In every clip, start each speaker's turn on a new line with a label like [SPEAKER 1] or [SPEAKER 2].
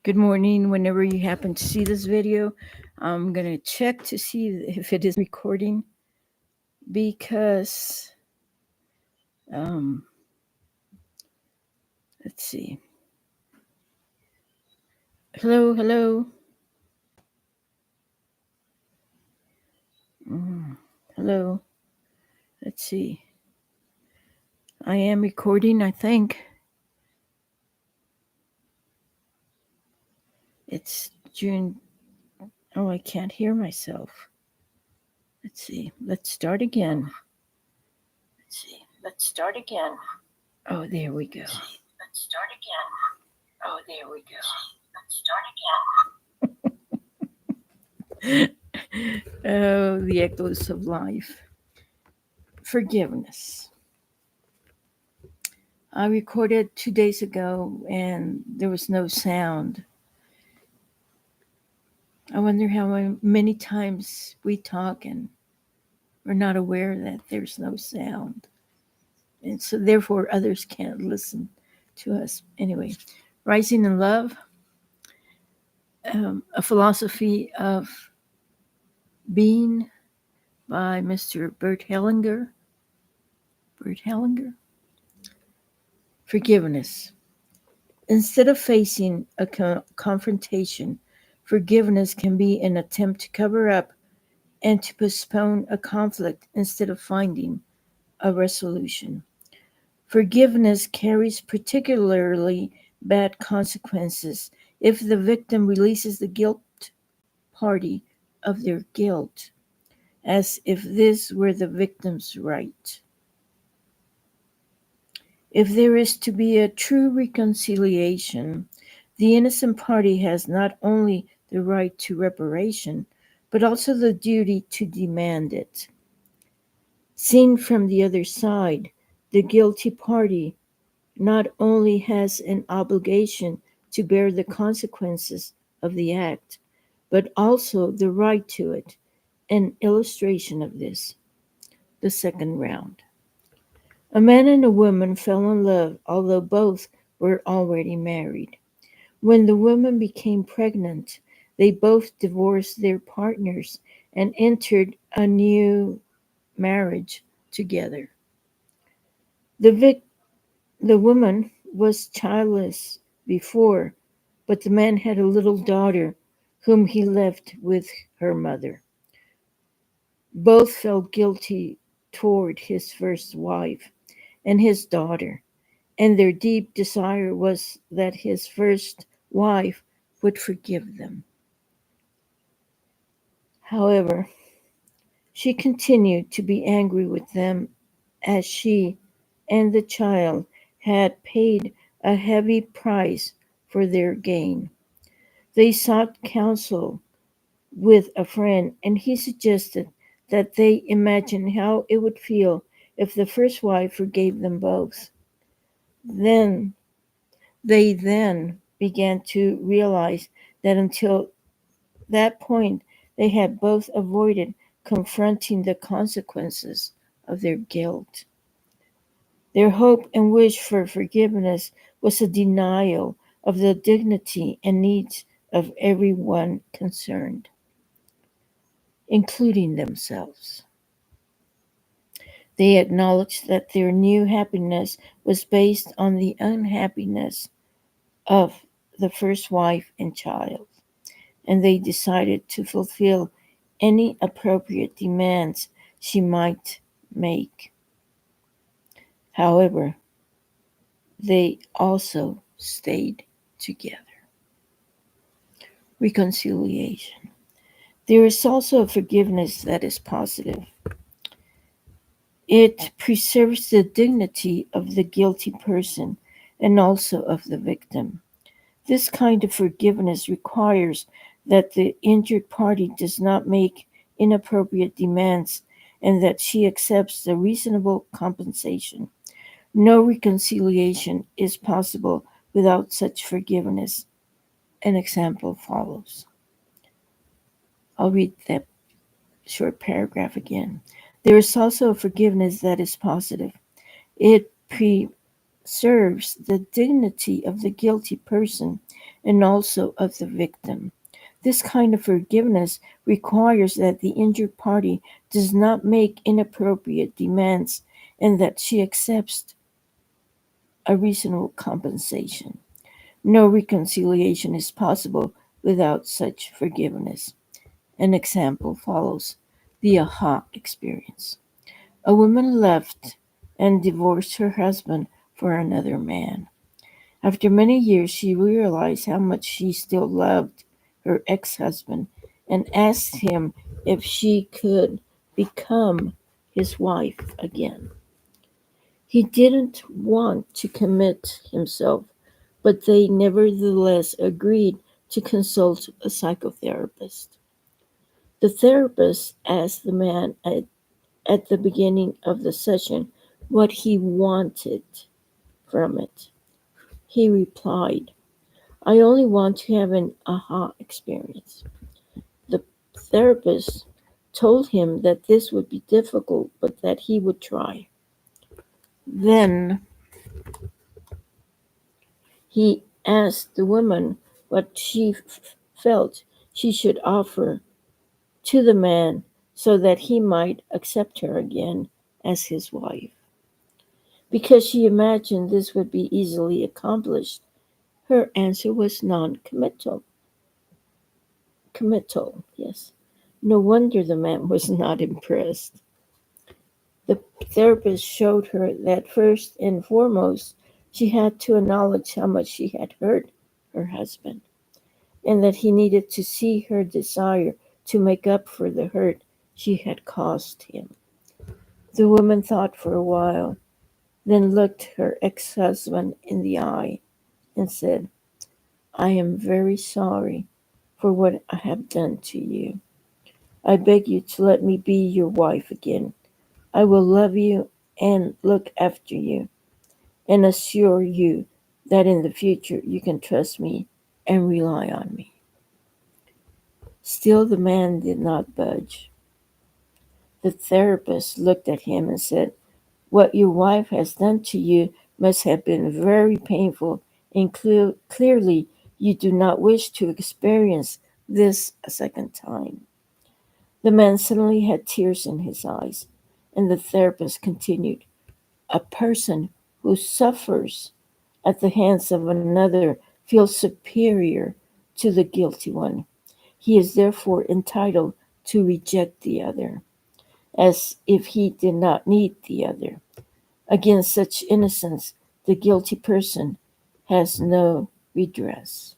[SPEAKER 1] Good morning. Whenever you happen to see this video, I'm going to check to see if it is recording because, um, let's see. Hello, hello. Hello. Let's see. I am recording, I think. It's June. Oh, I can't hear myself. Let's see. Let's start again. Oh, there we go. Oh, the echoes of life. Forgiveness. I recorded 2 days ago and there was no sound. I wonder how many times we talk and we're not aware that there's no sound. And so, therefore, others can't listen to us. Anyway, Rising in Love, a philosophy of being by Mr. Bert Hellinger. Bert Hellinger. Forgiveness. Instead of facing a confrontation, forgiveness can be an attempt to cover up and to postpone a conflict instead of finding a resolution. Forgiveness carries particularly bad consequences if the victim releases the guilt party of their guilt, as if this were the victim's right. If there is to be a true reconciliation, the innocent party has not only the right to reparation, but also the duty to demand it. Seen from the other side, the guilty party not only has an obligation to bear the consequences of the act, but also the right to it. An illustration of this, the second round. A man and a woman fell in love, although both were already married. When the woman became pregnant, they both divorced their partners and entered a new marriage together. The, vic- the woman was childless before, but the man had a little daughter whom he left with her mother. Both felt guilty toward his first wife and his daughter, and their deep desire was that his first wife would forgive them. However, she continued to be angry with them as she and the child had paid a heavy price for their gain. They sought counsel with a friend, and he suggested that they imagine how it would feel if the first wife forgave them both. Then they began to realize that until that point they had both avoided confronting the consequences of their guilt. Their hope and wish for forgiveness was a denial of the dignity and needs of everyone concerned, including themselves. They acknowledged that their new happiness was based on the unhappiness of the first wife and child, and they decided to fulfill any appropriate demands she might make. However, they also stayed together. Reconciliation. There is also a forgiveness that is positive. It preserves the dignity of the guilty person and also of the victim. This kind of forgiveness requires that the injured party does not make inappropriate demands and that she accepts the reasonable compensation. No reconciliation is possible without such forgiveness. An example follows. I'll read that short paragraph again. There is also a forgiveness that is positive. It preserves the dignity of the guilty person and also of the victim. This kind of forgiveness requires that the injured party does not make inappropriate demands and that she accepts a reasonable compensation. No reconciliation is possible without such forgiveness. An example follows: the aha experience. A woman left and divorced her husband for another man. After many years, she realized how much she still loved her ex husband and asked him if she could become his wife again. He didn't want to commit himself, but they nevertheless agreed to consult a psychotherapist. The therapist asked the man at the beginning of the session what he wanted from it. He replied, "I only want to have an aha experience." The therapist told him that this would be difficult, but that he would try. Then he asked the woman what she felt she should offer to the man so that he might accept her again as his wife. Because she imagined this would be easily accomplished, her answer was non-committal. Committal, yes. No wonder the man was not impressed. The therapist showed her that first and foremost, she had to acknowledge how much she had hurt her husband, and that he needed to see her desire to make up for the hurt she had caused him. The woman thought for a while, then looked her ex husband in the eye and said, "I am very sorry for what I have done to you. I beg you to let me be your wife again. I will love you and look after you, and assure you that in the future you can trust me and rely on me." Still, the man did not budge. The therapist looked at him and said, "What your wife has done to you must have been very painful, and clearly you do not wish to experience this a second time." The man suddenly had tears in his eyes, and the therapist continued, "A person who suffers at the hands of another feels superior to the guilty one. He is therefore entitled to reject the other, as if he did not need the other. Against such innocence, the guilty person has no redress."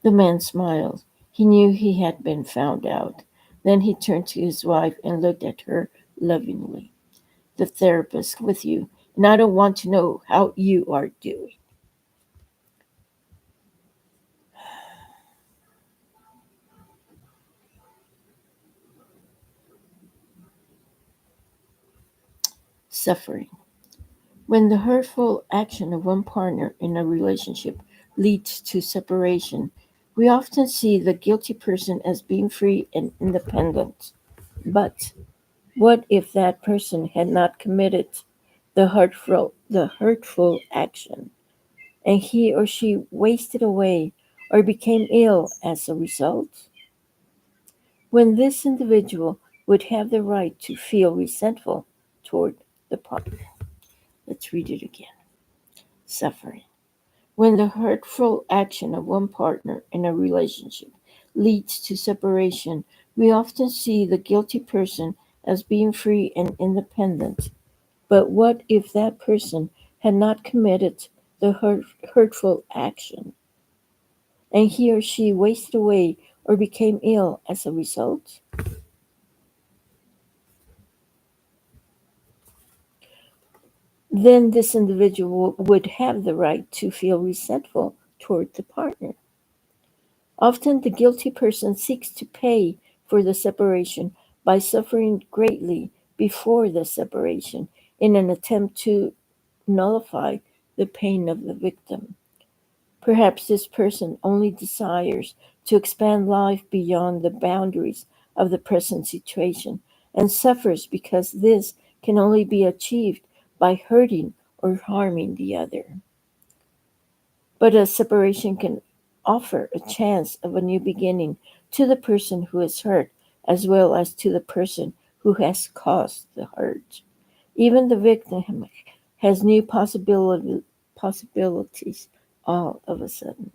[SPEAKER 1] The man smiled. He knew he had been found out. Then he turned to his wife and looked at her lovingly. "The therapist with you, and I don't want to know how you are doing." Suffering. When the hurtful action of one partner in a relationship leads to separation, we often see the guilty person as being free and independent. But what if that person had not committed the hurtful action, and he or she wasted away or became ill as a result? When this individual would have the right to feel resentful toward the partner. Let's read it again. Suffering. When the hurtful action of one partner in a relationship leads to separation, we often see the guilty person as being free and independent. But what if that person had not committed the hurtful action, and he or she wasted away or became ill as a result? Then this individual would have the right to feel resentful toward the partner. Often the guilty person seeks to pay for the separation by suffering greatly before the separation in an attempt to nullify the pain of the victim. Perhaps this person only desires to expand life beyond the boundaries of the present situation and suffers because this can only be achieved by hurting or harming the other. But a separation can offer a chance of a new beginning to the person who is hurt as well as to the person who has caused the hurt. Even the victim has new possibilities all of a sudden.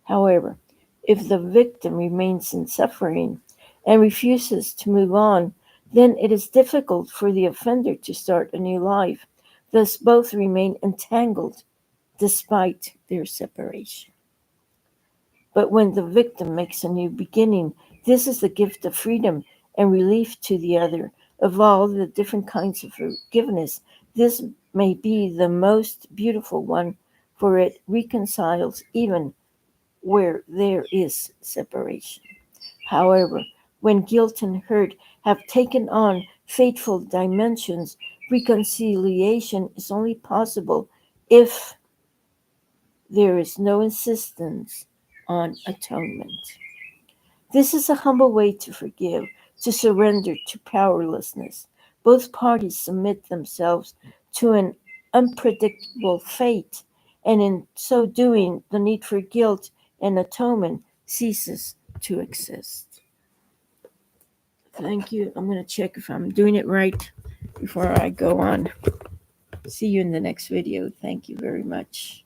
[SPEAKER 1] However, if the victim remains in suffering and refuses to move on, then it is difficult for the offender to start a new life. Thus, both remain entangled despite their separation. But when the victim makes a new beginning, this is the gift of freedom and relief to the other. Of all the different kinds of forgiveness, this may be the most beautiful one, for it reconciles even where there is separation. However, when guilt and hurt have taken on fateful dimensions, reconciliation is only possible if there is no insistence on atonement. This is a humble way to forgive, to surrender to powerlessness. Both parties submit themselves to an unpredictable fate, and in so doing, the need for guilt and atonement ceases to exist. Thank you. I'm going to check if I'm doing it right before I go on. See you in the next video. Thank you very much.